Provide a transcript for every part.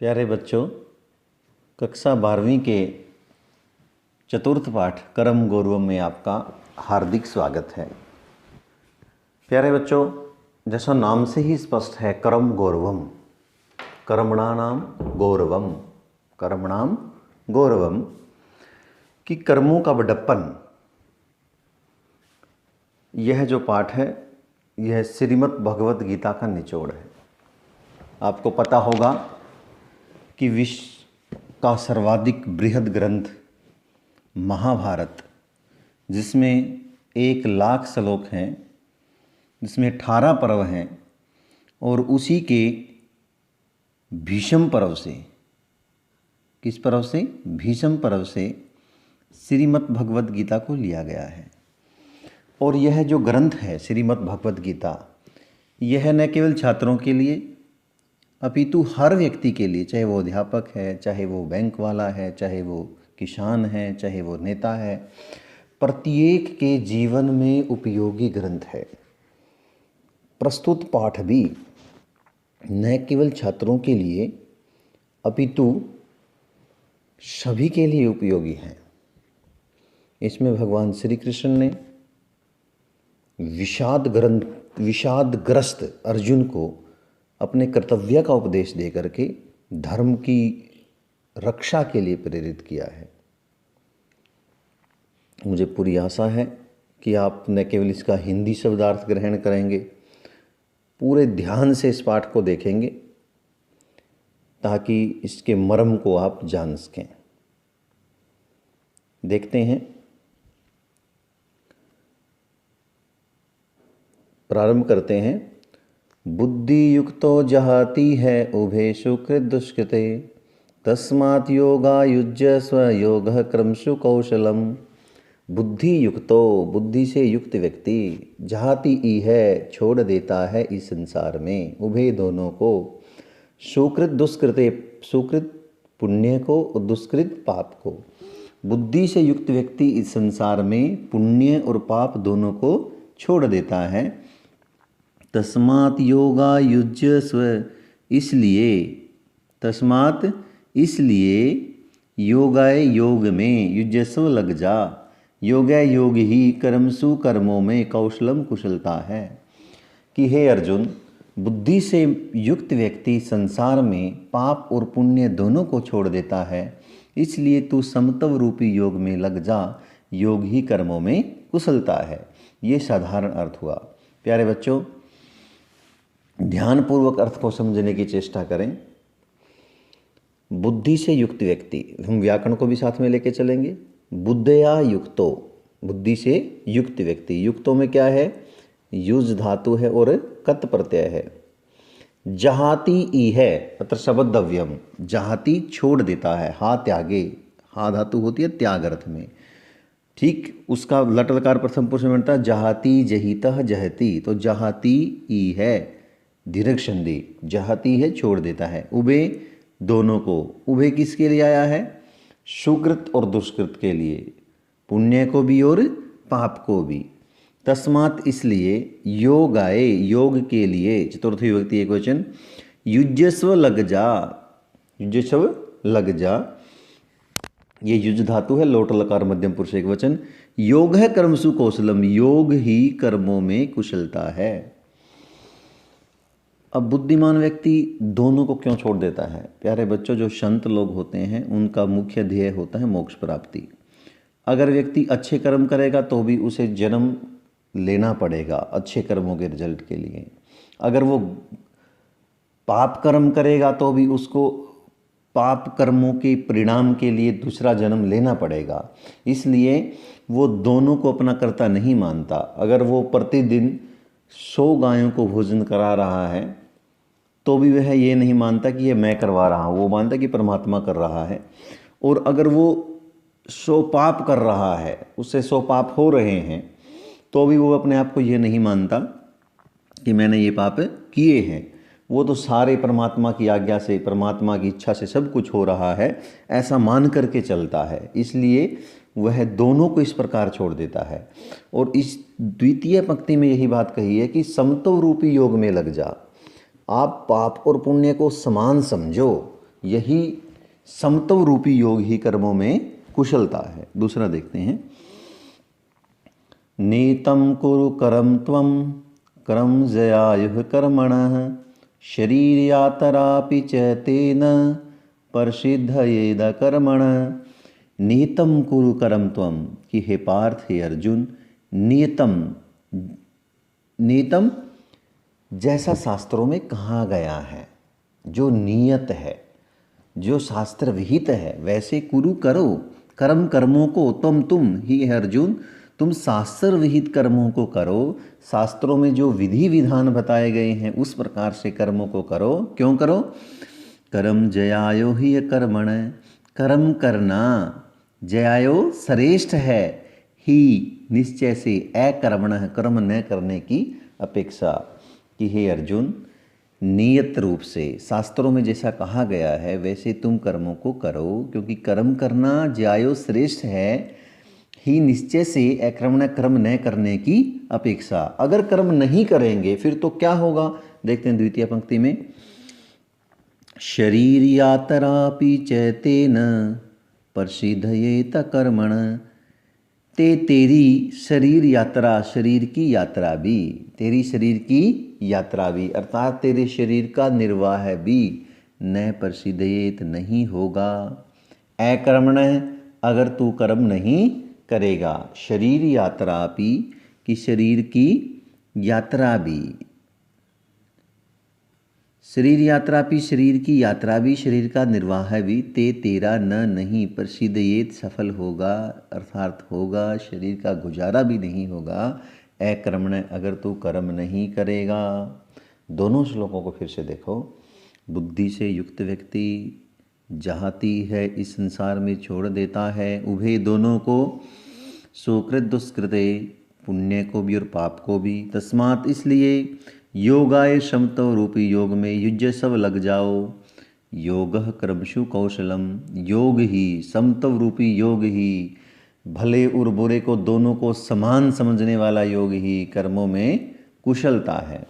प्यारे बच्चों, कक्षा 12वीं के चतुर्थ पाठ कर्म गौरवम में आपका हार्दिक स्वागत है। प्यारे बच्चों, जैसा नाम से ही स्पष्ट है, कर्म गौरवम, कर्मणानाम गौरवम, कर्मणाम गौरवम, कि कर्मों का बड़प्पन। यह जो पाठ है यह श्रीमद् भगवत गीता का निचोड़ है। आपको पता होगा कि विश्व का सर्वाधिक बृहद ग्रंथ महाभारत, जिसमें 1,00,000 श्लोक हैं, जिसमें 18 पर्व हैं, और उसी के भीष्म पर्व से, किस पर्व से? भीष्म पर्व से श्रीमद् भगवत गीता को लिया गया है। और यह जो ग्रंथ है श्रीमद् भगवत गीता, यह न केवल छात्रों के लिए अपितु हर व्यक्ति के लिए, चाहे वो अध्यापक है, चाहे वो बैंक वाला है, चाहे वो किसान है, चाहे वो नेता है, प्रत्येक के जीवन में उपयोगी ग्रंथ है। प्रस्तुत पाठ भी न केवल छात्रों के लिए अपितु सभी के लिए उपयोगी है। इसमें भगवान श्री कृष्ण ने विषादग्रस्त अर्जुन को अपने कर्तव्य का उपदेश दे करके धर्म की रक्षा के लिए प्रेरित किया है। मुझे पूरी आशा है कि आप न केवल इसका हिंदी शब्दार्थ ग्रहण करेंगे, पूरे ध्यान से इस पाठ को देखेंगे ताकि इसके मर्म को आप जान सकें। देखते हैं, प्रारंभ करते हैं। बुद्धि युक्तो जहाति है उभे सुकृत दुष्कृते, तस्मात् योगायुज्य स्वयोग क्रमशु कौशलम। बुद्धि युक्तो, बुद्धि से युक्त व्यक्ति, जहाति ई है, छोड़ देता है इस संसार में, उभे दोनों को, सुकृत दुष्कृते, सुकृत पुण्य को और दुष्कृत पाप को। बुद्धि से युक्त व्यक्ति इस संसार में पुण्य और पाप दोनों को छोड़ देता है। तस्मात् योगायुज्य स्व, इसलिए, तस्मात् इसलिए, योगाय योग में, युजस्व लग जा, योगाय योग ही, कर्मसु कर्मों में, कौशलम कुशलता है। कि हे अर्जुन, बुद्धि से युक्त व्यक्ति संसार में पाप और पुण्य दोनों को छोड़ देता है, इसलिए तू समत्व रूपी योग में लग जा, योग ही कर्मों में कुशलता है। ये साधारण अर्थ हुआ। प्यारे बच्चों, ध्यानपूर्वक अर्थ को समझने की चेष्टा करें। बुद्धि से युक्त व्यक्ति, हम व्याकरण को भी साथ में लेके चलेंगे। बुद्धया युक्तो, बुद्धि से युक्त व्यक्ति, युक्तों में क्या है? युज धातु है और कत प्रत्यय है। जहाति ई है, अत्र शब्दव्यम, जहाति छोड़ देता है, हा त्यागे, हा धातु होती है त्याग अर्थ में। ठीक, उसका लट लकार प्रथम पुरुष में बनता है जहाति जहितः जहति, तो जहाति ई है, दीर्घ संधि, जहाती है, छोड़ देता है। उभे दोनों को, उभे किसके लिए आया है? सुकृत और दुष्कृत के लिए, पुण्य को भी और पाप को भी। तस्मात् इसलिए, योगाय योग के लिए, चतुर्थी विभक्ति एक वचन, युजस्व लग जा, युजस्व लग जा, ये युज धातु है, लोट लकार मध्यम पुरुष एक वचन। योग है कर्मसु कौशलम, योग ही कर्मों में कुशलता है। अब बुद्धिमान व्यक्ति दोनों को क्यों छोड़ देता है? प्यारे बच्चों, जो संत लोग होते हैं उनका मुख्य ध्येय होता है मोक्ष प्राप्ति। अगर व्यक्ति अच्छे कर्म करेगा तो भी उसे जन्म लेना पड़ेगा अच्छे कर्मों के रिजल्ट के लिए। अगर वो पाप कर्म करेगा तो भी उसको पाप कर्मों के परिणाम के लिए दूसरा जन्म लेना पड़ेगा। इसलिए वो दोनों को अपना कर्ता नहीं मानता। अगर वो प्रतिदिन 100 गायों को भोजन करा रहा है तो भी वह ये नहीं मानता कि ये मैं करवा रहा हूँ, वो मानता कि परमात्मा कर रहा है। और अगर वो 100 पाप कर रहा है, उससे 100 पाप हो रहे हैं, तो भी वो अपने आप को ये नहीं मानता कि मैंने ये पाप किए हैं। वो तो सारे परमात्मा की आज्ञा से, परमात्मा की इच्छा से सब कुछ हो रहा है, ऐसा मान करके चलता है। इसलिए वह दोनों को इस प्रकार छोड़ देता है। और इस द्वितीय पंक्ति में यही बात कही है कि समत्व रूपी योग में लग जा। आप पाप और पुण्य को समान समझो, यही समत्व रूपी योग ही कर्मों में कुशलता है। दूसरा देखते हैं, नीतम कुरु करम त्वम कर्म जयायुः कर्मणः शरीर यातरापि च तेन परसिद्धयेद कर्मणः। नियतम कुरु कर्म त्वम, कि हे पार्थ, हे अर्जुन, नियतम जैसा शास्त्रों में कहा गया है, जो नियत है, जो शास्त्र विहित है, वैसे कुरु करो। कर्मों को तुम ही है अर्जुन, तुम शास्त्र विहित कर्मों को करो। शास्त्रों में जो विधि विधान बताए गए हैं उस प्रकार से कर्मों को करो। क्यों करो? कर्म जयायो ही कर्मण, कर्म करना जयायो श्रेष्ठ है, ही निश्चय से, अकर्मण कर्म न करने की अपेक्षा। कि हे अर्जुन, नियत रूप से शास्त्रों में जैसा कहा गया है वैसे तुम कर्मों को करो, क्योंकि कर्म करना जयायो श्रेष्ठ है, ही निश्चय से, अकर्मण कर्म न करने की अपेक्षा। अगर कर्म नहीं करेंगे फिर तो क्या होगा? देखते हैं द्वितीय पंक्ति में, शरीर यात्रापि चैतेन परसिद्धयेत कर्मण। तेरी शरीर यात्रा, शरीर की यात्रा भी, तेरी शरीर की यात्रा भी, अर्थात तेरे शरीर का निर्वाह भी न परसिद्धयेत नहीं होगा। अकर्मण, अगर तू कर्म नहीं करेगा। शरीर यात्रा भी, कि शरीर की यात्रा भी, शरीर यात्रा भी, शरीर की यात्रा भी, शरीर का निर्वाह भी, तेरा न नहीं परसिद्धयेत सफल होगा, अर्थात होगा, शरीर का गुजारा भी नहीं होगा। अकर्मण, अगर तू कर्म नहीं करेगा। दोनों श्लोकों को फिर से देखो। बुद्धि से युक्त व्यक्ति जाति है इस संसार में छोड़ देता है उभय दोनों को, सुकृत दुष्कृते, पुण्य को भी और पाप को भी। तस्मात्, इसलिए, योगाय समत्व रूपी योग में युज्य सब लग जाओ। योगः कर्मसु कौशलम, योग ही, समत्व रूपी योग ही, भले और बुरे को दोनों को समान समझने वाला योग ही कर्मों में कुशलता है।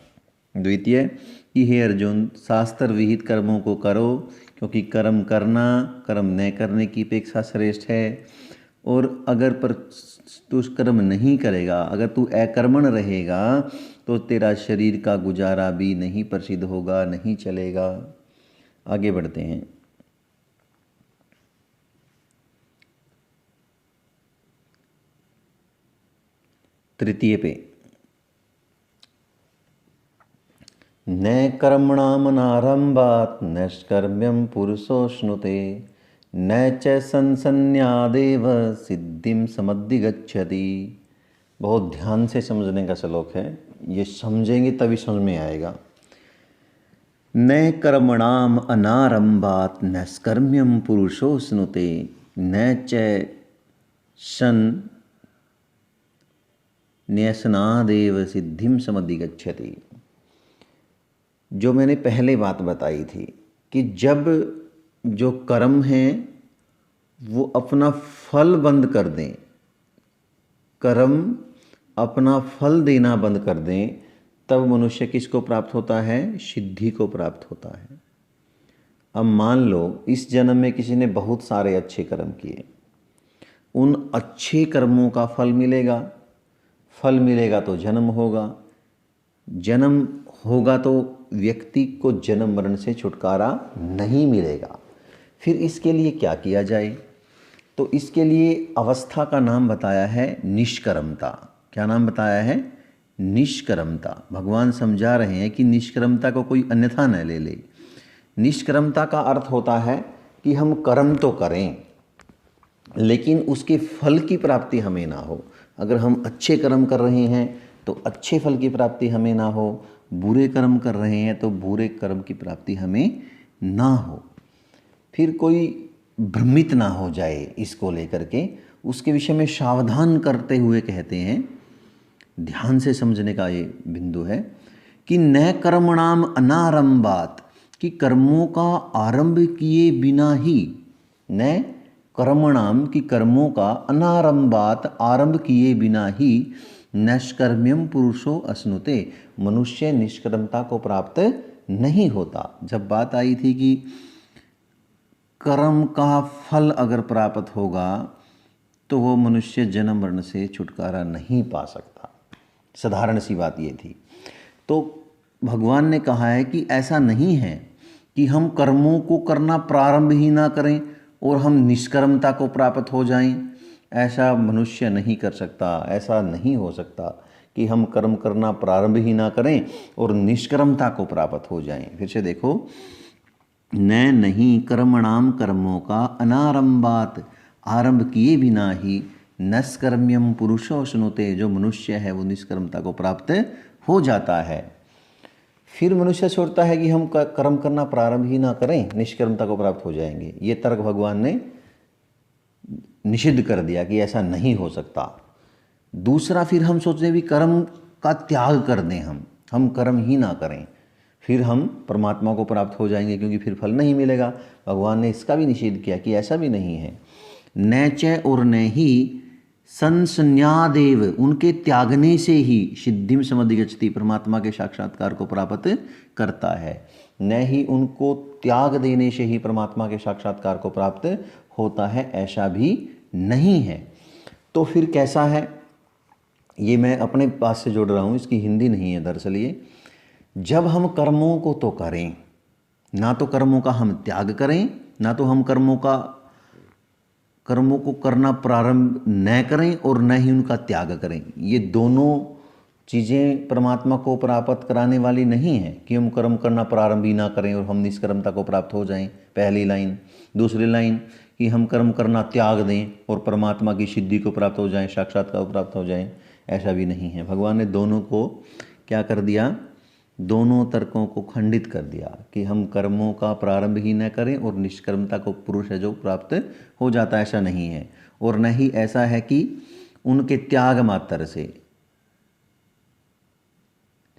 द्वितीय, कि हे अर्जुन, शास्त्र विहित कर्मों को करो, क्योंकि कर्म करना कर्म न करने की अपेक्षा श्रेष्ठ है। और अगर तू कर्म नहीं करेगा, अगर तू अकर्मण रहेगा तो तेरा शरीर का गुजारा भी नहीं प्रसिद्ध होगा, नहीं चलेगा। आगे बढ़ते हैं। तृतीय पे, न कर्मणामनारंभात् नैष्कर्म्यं पुरुषोऽश्नुते न च संसन्न्यादेव सिद्धिं समधिगच्छति। बहुत ध्यान से समझने का श्लोक है, ये समझेंगे तभी समझ में आएगा। न कर्मणाम अनारंभात् नैष्कर्म्यं पुरुषोऽश्नुते न च संन्यासनादेव सिद्धिं समधिगच्छति। जो मैंने पहले बात बताई थी कि जब जो कर्म हैं वो अपना फल बंद कर दें, कर्म अपना फल देना बंद कर दें, तब मनुष्य किसको प्राप्त होता है? सिद्धि को प्राप्त होता है। अब मान लो इस जन्म में किसी ने बहुत सारे अच्छे कर्म किए, उन अच्छे कर्मों का फल मिलेगा। फल मिलेगा तो जन्म होगा, जन्म होगा तो व्यक्ति को जन्म मरण से छुटकारा नहीं मिलेगा। फिर इसके लिए क्या किया जाए? तो इसके लिए अवस्था का नाम बताया है निष्कर्मता। क्या नाम बताया है? निष्कर्मता। भगवान समझा रहे हैं कि निष्कर्मता को कोई अन्यथा न ले ले। निष्कर्मता का अर्थ होता है कि हम कर्म तो करें लेकिन उसके फल की प्राप्ति हमें ना हो। अगर हम अच्छे कर्म कर रहे हैं तो अच्छे फल की प्राप्ति हमें ना हो, बुरे कर्म कर रहे हैं तो बुरे कर्म की प्राप्ति हमें ना हो। फिर कोई भ्रमित ना हो जाए इसको लेकर के, उसके विषय में सावधान करते हुए कहते हैं, ध्यान से समझने का ये बिंदु है कि न कर्मणाम अनारंभात्, कि कर्मों का आरंभ किए बिना ही, न कर्मणाम, कि कर्मों का अनारंभात्, आरंभ किए बिना ही, नैष्कर्म्यम पुरुषो अश्नुते, मनुष्य निष्कर्मता को प्राप्त नहीं होता। जब बात आई थी कि कर्म का फल अगर प्राप्त होगा तो वो मनुष्य जन्म मरण से छुटकारा नहीं पा सकता। साधारण सी बात ये थी। तो भगवान ने कहा है कि ऐसा नहीं है कि हम कर्मों को करना प्रारंभ ही ना करें और हम निष्कर्मता को प्राप्त हो जाएं। ऐसा मनुष्य नहीं कर सकता, ऐसा नहीं हो सकता कि हम कर्म करना प्रारंभ ही ना करें और निष्कर्मता को प्राप्त हो जाएं। फिर से देखो, न नहीं कर्मणाम कर्मों का अनारंभात, आरंभ किए बिना ही नष्कर्म्यम पुरुषो श्नुते, जो मनुष्य है वो निष्कर्मता को प्राप्त हो जाता है। फिर मनुष्य सोचता है कि हम कर्म करना प्रारंभ ही ना करें, निष्कर्मता को प्राप्त हो जाएंगे। ये तर्क भगवान ने निषिद्ध कर दिया कि ऐसा नहीं हो सकता। दूसरा, फिर हम सोचते हैं भी कर्म का त्याग कर दें, हम कर्म ही ना करें, फिर हम परमात्मा को प्राप्त हो जाएंगे क्योंकि फिर फल नहीं मिलेगा। भगवान ने इसका भी निषेध किया कि ऐसा भी नहीं है। न च और न ही संसन्यादेव, उनके त्यागने से ही सिद्धिम समधिगच्छति, परमात्मा के साक्षात्कार को प्राप्त करता है। न ही उनको त्याग देने से ही परमात्मा के साक्षात्कार को प्राप्त होता है, ऐसा भी नहीं है। तो फिर कैसा है? ये मैं अपने पास से जोड़ रहा हूँ, इसकी हिंदी नहीं है दरअसल ये। जब हम कर्मों को तो करें, ना तो कर्मों का हम त्याग करें, ना तो हम कर्मों को करना प्रारंभ न करें और न ही उनका त्याग करें। ये दोनों चीज़ें परमात्मा को प्राप्त कराने वाली नहीं है कि हम कर्म करना प्रारंभ ही ना करें और हम निष्कर्मता को प्राप्त हो जाएं, पहली लाइन। दूसरी लाइन कि हम कर्म करना त्याग दें और परमात्मा की सिद्धि को प्राप्त हो जाएं, साक्षात्कार को प्राप्त हो जाएं, ऐसा भी नहीं है। भगवान ने दोनों को क्या कर दिया? दोनों तर्कों को खंडित कर दिया कि हम कर्मों का प्रारंभ ही न करें और निष्कर्मता को पुरुष है जो प्राप्त हो जाता, ऐसा नहीं है। और न ही ऐसा है कि उनके त्याग मात्र से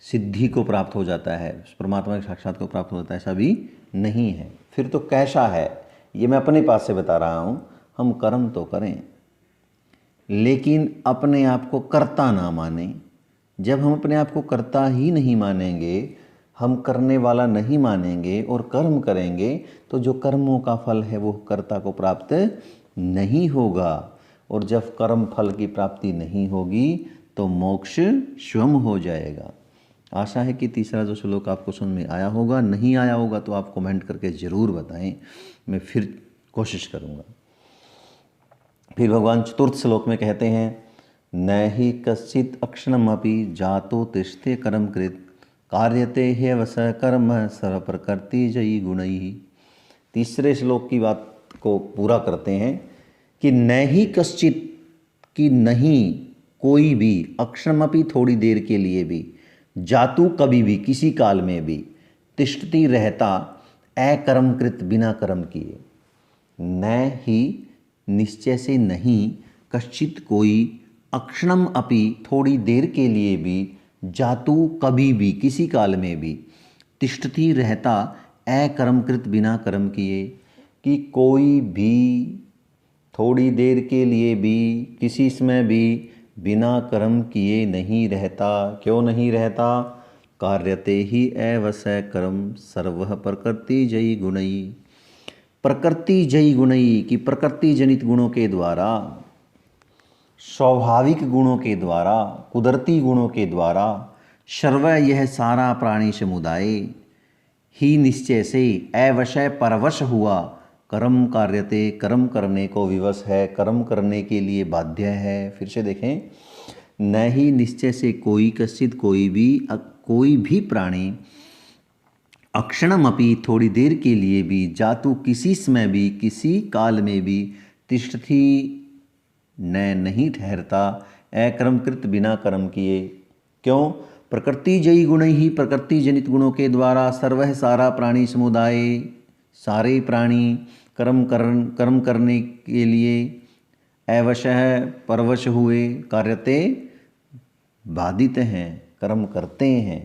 सिद्धि को प्राप्त हो जाता है, परमात्मा के साक्षात को प्राप्त हो जाता है, ऐसा भी नहीं है। फिर तो कैसा है? ये मैं अपने पास से बता रहा हूँ। हम कर्म तो करें लेकिन अपने आप को कर्ता ना माने। जब हम अपने आप को कर्ता ही नहीं मानेंगे, हम करने वाला नहीं मानेंगे और कर्म करेंगे, तो जो कर्मों का फल है वो कर्ता को प्राप्त नहीं होगा। और जब कर्म फल की प्राप्ति नहीं होगी तो मोक्ष स्वयं हो जाएगा। आशा है कि तीसरा जो श्लोक आपको समझ में आया होगा। नहीं आया होगा तो आप कमेंट करके ज़रूर बताएं, मैं फिर कोशिश करूँगा। फिर भगवान चतुर्थ श्लोक में कहते हैं, न हि कश्चित् अक्षणमपि जातो तिष्ठते कर्मकृत् कार्यते ह्यवस कर्म सर्वप्रकृति जयी गुणैः। तीसरे श्लोक की बात को पूरा करते हैं कि न ही कश्चित्, कि नहीं कोई भी, अक्षणमपि थोड़ी देर के लिए भी, जातु कभी भी, किसी काल में भी, तिष्ठति रहता, अकर्मकृत बिना कर्म किए। न ही निश्चय से नहीं, कश्चित कोई, अक्षणम अपि थोड़ी देर के लिए भी, जातु कभी भी, किसी काल में भी, तिष्ठति रहता, अकर्मकृत बिना कर्म किए। कि कोई भी थोड़ी देर के लिए भी, किसी समय भी बिना कर्म किए नहीं रहता। क्यों नहीं रहता? कार्यते ही अवस कर्म सर्वः प्रकृति जयी गुणई। प्रकृति जयी गुणई, कि प्रकृति जनित गुणों के द्वारा, स्वाभाविक गुणों के द्वारा, कुदरती गुणों के द्वारा, सर्व यह सारा प्राणी समुदाय ही निश्चय से अवशय परवश हुआ, कर्म कार्यते, कर्म करने को विवश है, कर्म करने के लिए बाध्य है। फिर से देखें, न ही निश्चय से कोई, कश्चित कोई भी प्राणी, अक्षणमपि थोड़ी देर के लिए भी, जातु किसी समय भी, किसी काल में भी, तिष्ठति नहीं ठहरता, अकर्मकृत बिना कर्म किए। क्यों? प्रकृति जयी गुण ही, प्रकृति जनित गुणों के द्वारा, सर्वः सारा प्राणी समुदाय, सारे प्राणी कर्म करने के लिए अवशः परवश हुए, कार्यते बाधित हैं, कर्म करते हैं।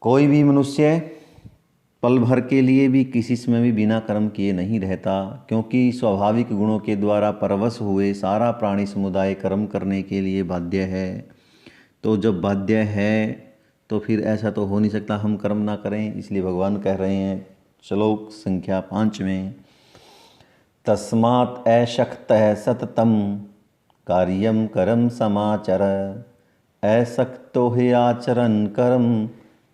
कोई भी मनुष्य पल भर के लिए भी, किसी समय भी बिना कर्म किए नहीं रहता, क्योंकि स्वाभाविक गुणों के द्वारा परवश हुए सारा प्राणी समुदाय कर्म करने के लिए बाध्य है। तो जब बाध्य है तो फिर ऐसा तो हो नहीं सकता हम कर्म ना करें। इसलिए भगवान कह रहे हैं श्लोक संख्या 5 में, तस्मात् अशक्तः सततं कार्यं करम समाचर, असक्तो हि आचरन् कर्म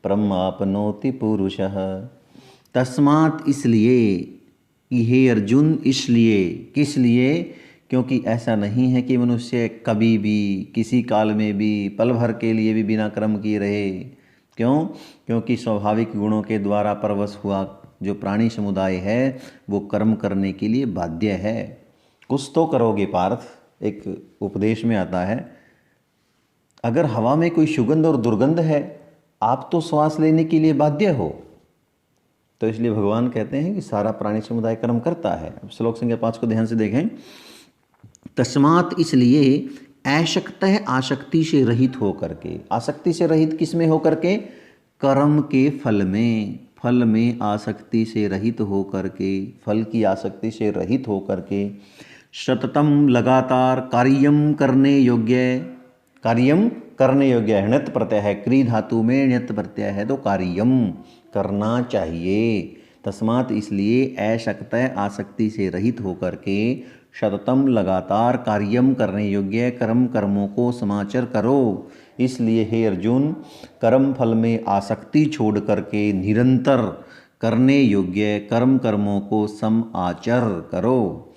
परमाप्नोति पुरुषः। तस्मात् इसलिए कि हे अर्जुन, इसलिए, किस लिए? क्योंकि ऐसा नहीं है कि मनुष्य कभी भी, किसी काल में भी, पल भर के लिए भी बिना कर्म किए रहे। क्यों? क्योंकि स्वाभाविक गुणों के द्वारा परवश हुआ जो प्राणी समुदाय है वो कर्म करने के लिए बाध्य है। कुछ तो करोगे पार्थ। एक उपदेश में आता है, अगर हवा में कोई सुगंध और दुर्गंध है, आप तो श्वास लेने के लिए बाध्य हो। तो इसलिए भगवान कहते हैं कि सारा प्राणी समुदाय कर्म करता है। अब श्लोक संख्या 5 को ध्यान से देखें। तस्मात् इसलिए, अशक्तः आसक्ति से रहित होकर के, आसक्ति से रहित किस में होकर के? कर्म के फल में, फल में आसक्ति से रहित होकर के, फल की आसक्ति से रहित होकर के, सततम लगातार कार्यम करने योग्य, कार्यम करने योग्य है, ण्यत प्रत्यय है, क्री धातु में ण्यत प्रत्यय है तो कार्यम करना चाहिए। तस्मात् इसलिए अशक्तः आसक्ति से रहित होकर के, सततम लगातार कार्यम करने योग्य कर्म कर्मों को समाचर करो। इसलिए हे अर्जुन, कर्म फल में आसक्ति छोड़ करके निरंतर करने योग्य कर्म कर्मों को समाचर करो।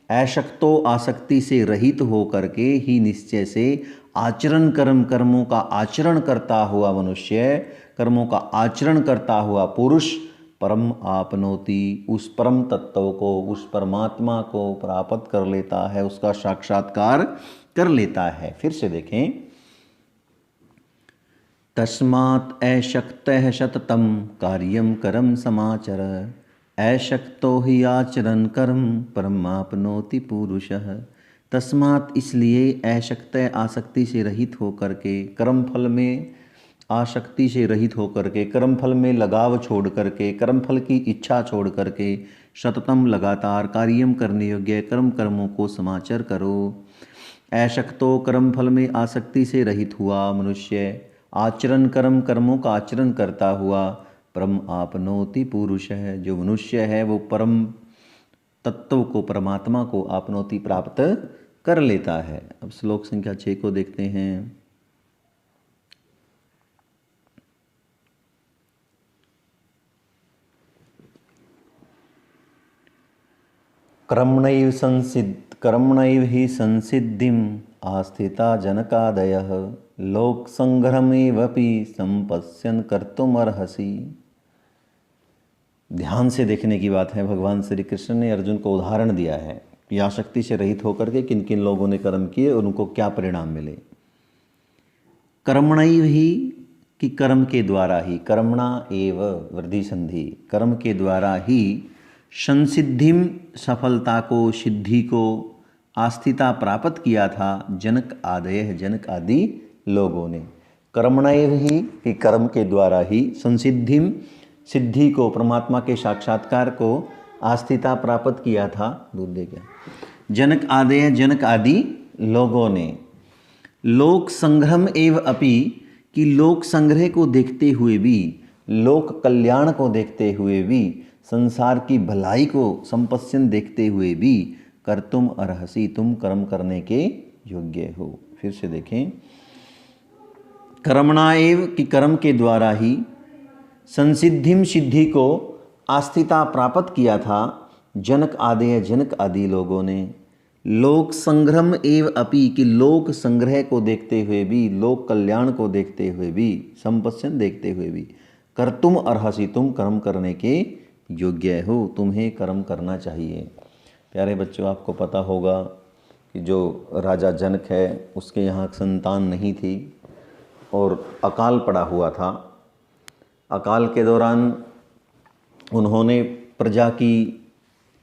अशक्तो आसक्ति से रहित हो करके ही निश्चय से आचरण कर्म कर्मों का आचरण करता हुआ मनुष्य, कर्मों का आचरण करता हुआ पुरुष परम आपनोति, उस परम तत्व को, उस परमात्मा को प्राप्त कर लेता है, उसका साक्षात्कार कर लेता है। फिर से देखें, तस्मात् अशक्तः सततं कार्यं करम समाचर, अशक्तो हि आचरन् कर्म परमाप्नोति पुरुषः। तस्मात् इसलिए, अशक्तः आसक्ति से रहित होकर के, कर्म फल में आसक्ति से रहित होकर के, कर्म फल में लगाव छोड़ करके, कर्म फल की इच्छा छोड़ करके, सततम लगातार कार्यम करने योग्य कर्म कर्मों को समाचर करो। अशक्तो कर्म फल में आसक्ति से रहित हुआ मनुष्य आचरण कर्म कर्मों का आचरण करता हुआ परम आपनोति पुरुष है, जो मनुष्य है वो परम तत्व को, परमात्मा को आपनोति प्राप्त कर लेता है। अब श्लोक संख्या 6 को देखते हैं। कर्मणैव हि संसिद्धिम् आस्थिता जनकादयः, लोक संग्रहमेवपि संपश्यन् कर्तुमर्हसि। ध्यान से देखने की बात है। भगवान श्री कृष्ण ने अर्जुन को उदाहरण दिया है कि आसक्ति से रहित होकर के किन किन लोगों ने कर्म किए और उनको क्या परिणाम मिले। कर्मणैव ही, कि कर्म के द्वारा ही, कर्मणा एव वृद्धि संधि, कर्म के द्वारा ही, संसिद्धिम सफलता को, सिद्धि को, आस्थिता प्राप्त किया था जनक आदय, जनक आदि लोगों ने। कर्मणैव ही, कि कर्म के द्वारा ही, संसिद्धिम सिद्धि को, परमात्मा के साक्षात्कार को, आस्थिता प्राप्त किया था, दूध दे गया, जनक आदय, जनक आदि लोगों ने। लोक संग्रहम एव अपि, कि लोक संग्रह को देखते हुए भी, लोक कल्याण को देखते हुए भी, संसार की भलाई को संपश्यन देखते हुए भी, कर्तुम अर्हसि, तुम कर्म करने के योग्य हो। फिर से देखें, कर्मणाएव, कि कर्म के द्वारा ही, संसिद्धिम सिद्धि को, आस्थिता प्राप्त किया था जनक आदि, जनक आदि लोगों ने। लोक संग्रहम एव अपि, कि लोक संग्रह को देखते हुए भी, लोक कल्याण को देखते हुए भी, संपश्यन देखते हुए भी, कर्तुम अर्हसि, तुम कर्म करने के योग्य हो, तुम्हें कर्म करना चाहिए। प्यारे बच्चों, आपको पता होगा कि जो राजा जनक है उसके यहाँ संतान नहीं थी और अकाल पड़ा हुआ था। अकाल के दौरान उन्होंने प्रजा की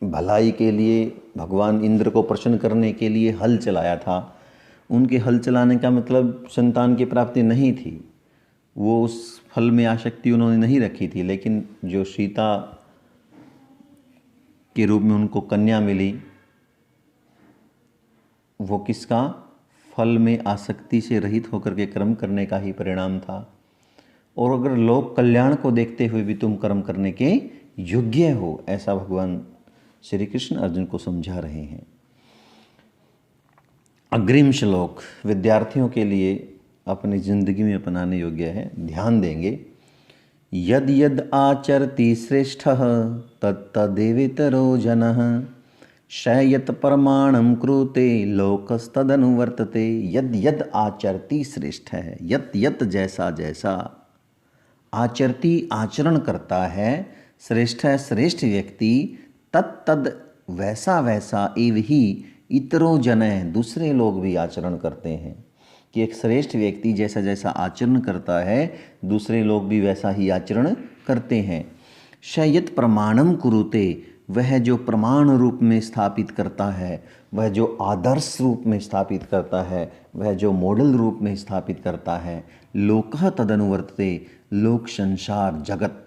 भलाई के लिए, भगवान इंद्र को प्रसन्न करने के लिए हल चलाया था। उनके हल चलाने का मतलब संतान की प्राप्ति नहीं थी, वो उस फल में आसक्ति उन्होंने नहीं रखी थी। लेकिन जो सीता के रूप में उनको कन्या मिली, वो किसका? फल में आसक्ति से रहित होकर के कर्म करने का ही परिणाम था। और अगर लोक कल्याण को देखते हुए भी तुम कर्म करने के योग्य हो, ऐसा भगवान श्री कृष्ण अर्जुन को समझा रहे हैं। अग्रिम श्लोक विद्यार्थियों के लिए अपनी जिंदगी में अपनाने योग्य है, ध्यान देंगे। यद यद आचरति श्रेष्ठः तत्तदेवेतरो जनः शयत परमाणं कृते लोकस्तदनुवर्तते। यद यद आचरति श्रेष्ठ है, यत यत जैसा जैसा, आचरति आचरण करता है, श्रेष्ठ है श्रेष्ठ व्यक्ति, तद वैसा वैसा, एव ही इतरो जनः दूसरे लोग भी आचरण करते हैं। कि एक श्रेष्ठ व्यक्ति जैसा जैसा आचरण करता है दूसरे लोग भी वैसा ही आचरण करते हैं। शयत प्रमाणम कुरुते, वह जो प्रमाण रूप में स्थापित करता है, वह जो आदर्श रूप में स्थापित करता है, वह जो मॉडल रूप में स्थापित करता है, लोकः तदनुवर्तते, लोक संसार जगत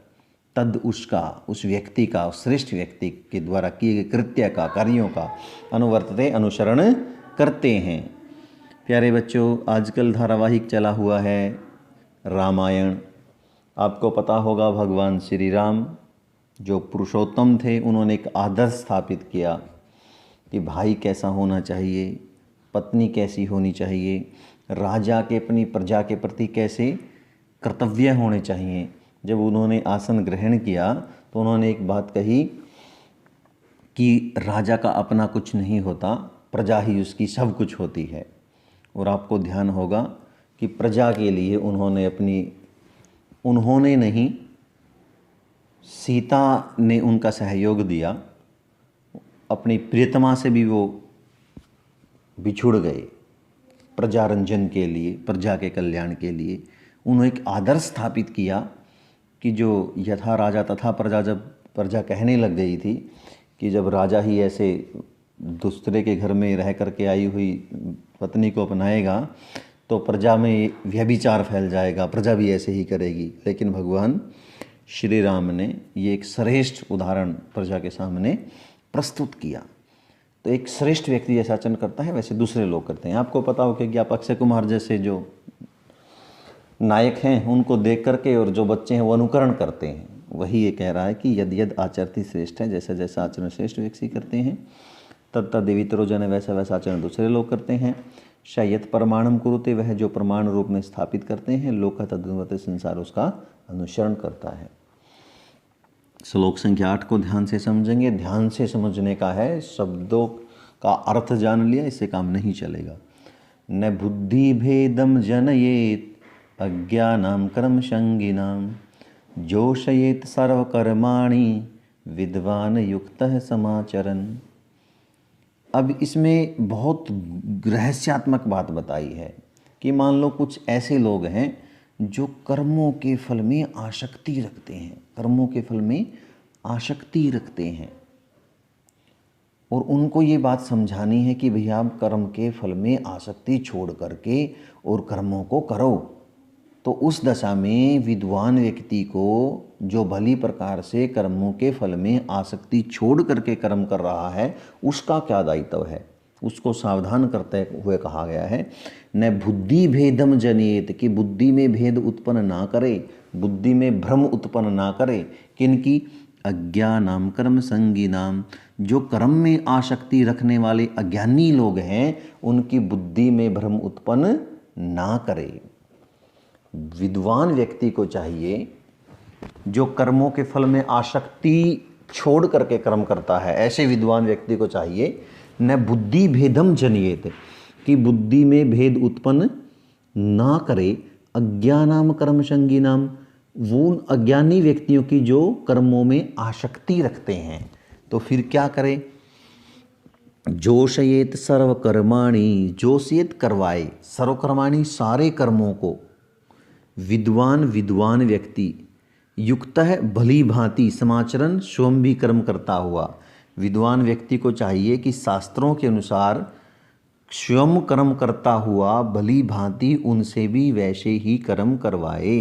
तद उसका, उस व्यक्ति का, उस श्रेष्ठ व्यक्ति के द्वारा किए गए कृत्य का, कार्यों का अनुवर्तते अनुसरण करते हैं। प्यारे बच्चों, आजकल धारावाहिक चला हुआ है रामायण। आपको पता होगा भगवान श्री राम जो पुरुषोत्तम थे, उन्होंने एक आदर्श स्थापित किया कि भाई कैसा होना चाहिए, पत्नी कैसी होनी चाहिए, राजा के अपनी प्रजा के प्रति कैसे कर्तव्य होने चाहिए। जब उन्होंने आसन ग्रहण किया तो उन्होंने एक बात कही कि राजा का अपना कुछ नहीं होता, प्रजा ही उसकी सब कुछ होती है। और आपको ध्यान होगा कि प्रजा के लिए उन्होंने नहीं, सीता ने उनका सहयोग दिया। अपनी प्रियतमा से भी वो बिछुड़ गए प्रजारंजन के लिए, प्रजा के कल्याण के लिए। उन्होंने एक आदर्श स्थापित किया कि जो यथा राजा तथा प्रजा, जब प्रजा कहने लग गई थी कि जब राजा ही ऐसे दूसरे के घर में रह करके आई हुई पत्नी को अपनाएगा तो प्रजा में व्यभिचार फैल जाएगा, प्रजा भी ऐसे ही करेगी। लेकिन भगवान श्री राम ने ये एक श्रेष्ठ उदाहरण प्रजा के सामने प्रस्तुत किया। तो एक श्रेष्ठ व्यक्ति जैसा आचरण करता है वैसे दूसरे लोग करते हैं। आपको पता हो कि आप अक्षय कुमार जैसे जो नायक हैं उनको देख करके और जो बच्चे हैं वो अनुकरण करते हैं। वही ये कह रहा है कि यद यद आचरति श्रेष्ठ है, जैसा जैसा आचरण श्रेष्ठ व्यक्ति करते हैं, तत्त देवीतरो जन, वैसा वैसा आचरण दूसरे लोग करते हैं। शयत परमाणम कुरुते, वह जो प्रमाण रूप में स्थापित करते हैं, लोक तदनुवर्तते, संसार उसका अनुसरण करता है। श्लोक संख्या 8 को ध्यान से समझेंगे। ध्यान से समझने का है, शब्दों का अर्थ जान लिया इससे काम नहीं चलेगा। न बुद्धि भेदम जनयेत अज्ञानाम कर्म संगिनाम जोशयेत सर्वकर्माणि विद्वान युक्तः समाचरन्। अब इसमें बहुत रहस्यात्मक बात बताई है कि मान लो कुछ ऐसे लोग हैं जो कर्मों के फल में आसक्ति रखते हैं, कर्मों के फल में आसक्ति रखते हैं, और उनको ये बात समझानी है कि भैया आप कर्म के फल में आसक्ति छोड़ करके और कर्मों को करो। तो उस दशा में विद्वान व्यक्ति को जो भली प्रकार से कर्मों के फल में आसक्ति छोड़ करके कर्म कर रहा है उसका क्या दायित्व है, उसको सावधान करते हुए कहा गया है। न बुद्धि भेदम जनिएत, कि बुद्धि में भेद उत्पन्न ना करे, बुद्धि में भ्रम उत्पन्न ना करे। किनकी? अज्ञानाम कर्म संगिनाम, जो कर्म में आसक्ति रखने वाले अज्ञानी लोग हैं उनकी बुद्धि में भ्रम उत्पन्न ना करे। विद्वान व्यक्ति को चाहिए जो कर्मों के फल में आसक्ति छोड़ करके कर्म करता है, ऐसे विद्वान व्यक्ति को चाहिए न बुद्धि भेदम जनिएत, कि बुद्धि में भेद उत्पन्न ना करे। अज्ञानाम कर्म संगिनाम, वो अज्ञानी व्यक्तियों की जो कर्मों में आसक्ति रखते हैं। तो फिर क्या करे? जोशयेत सर्वकर्माणि, जोशयेत करवाए, सर्वकर्माणि सारे कर्मों को, विद्वान व्यक्ति युक्त है भली भांति समाचरण, स्वयं भी कर्म करता हुआ। विद्वान व्यक्ति को चाहिए कि शास्त्रों के अनुसार स्वयं कर्म करता हुआ भली भांति उनसे भी वैसे ही कर्म करवाए।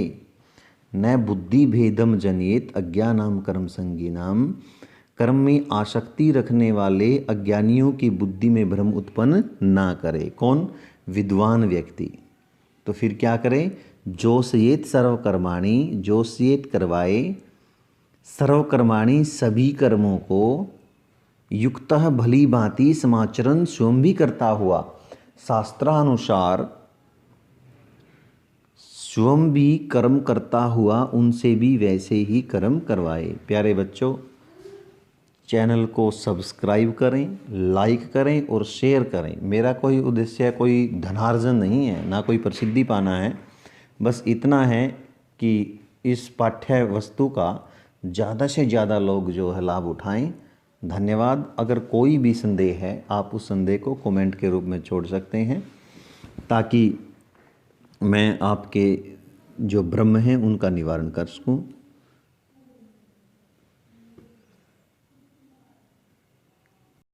न बुद्धि भेदम जनिएत अज्ञानाम कर्म संगिनाम, कर्म में आसक्ति रखने वाले अज्ञानियों की बुद्धि में भ्रम उत्पन्न ना करे। कौन? विद्वान व्यक्ति। तो फिर क्या करे? जोशयेत सर्वकर्माणि, जोशयेत करवाए सर्वकर्माणि सभी कर्मों को युक्तः भली भांति समाचरण स्वयं भी करता हुआ, शास्त्रानुसार स्वयं भी कर्म करता हुआ उनसे भी वैसे ही कर्म करवाए। प्यारे बच्चों, चैनल को सब्सक्राइब करें, लाइक करें और शेयर करें। मेरा कोई उद्देश्य कोई धनार्जन नहीं है, ना कोई प्रसिद्धि पाना है। बस इतना है कि इस पाठ्य वस्तु का ज़्यादा से ज़्यादा लोग जो है लाभ उठाएं। धन्यवाद। अगर कोई भी संदेह है आप उस संदेह को कमेंट के रूप में छोड़ सकते हैं, ताकि मैं आपके जो भ्रम हैं उनका निवारण कर सकूं।